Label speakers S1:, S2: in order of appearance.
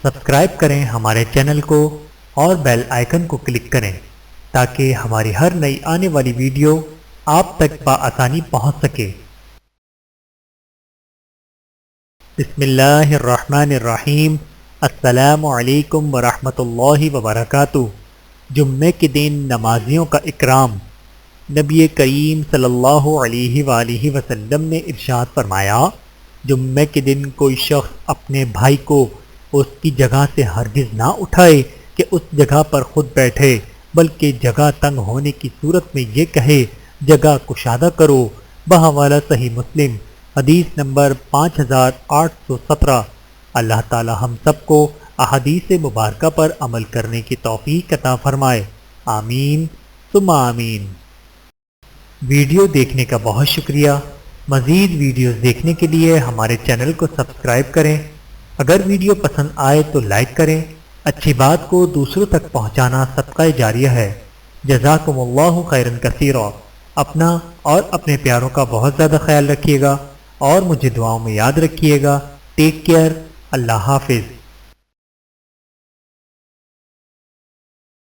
S1: Subscribe کریں ہمارے channel کو اور بیل آئیکن کو کلک کریں تاکہ ہماری ہر نئی آنے والی ویڈیو آپ تک بآسانی پہنچ سکے۔ بسم اللہ الرحمن الرحیم۔ السلام علیکم ورحمۃ اللہ وبرکاتہ۔ جمعے کے دن نمازیوں کا اکرام۔ نبی کریم صلی اللہ علیہ وآلہ وسلم نے ارشاد فرمایا، جمعے کے دن کوئی شخص اپنے بھائی کو اس کی جگہ سے ہرگز نہ اٹھائے کہ اس جگہ پر خود بیٹھے، بلکہ جگہ تنگ ہونے کی صورت میں یہ کہے جگہ کشادہ کرو۔ بحوالہ صحیح مسلم، حدیث نمبر 5817۔ اللہ تعالی ہم سب کو احادیث مبارکہ پر عمل کرنے کی توفیق عطا فرمائے، آمین ثم آمین۔ ویڈیو دیکھنے کا بہت شکریہ۔ مزید ویڈیوز دیکھنے کے لیے ہمارے چینل کو سبسکرائب کریں۔ اگر ویڈیو پسند آئے تو لائک کریں۔ اچھی بات کو دوسروں تک پہنچانا صدقہ جاریہ ہے۔ جزاکم اللہ خیرا کثیرا۔ اپنا اور اپنے پیاروں کا بہت زیادہ خیال رکھیے گا اور مجھے دعاؤں میں یاد رکھیے گا۔ Take care. اللہ حافظ۔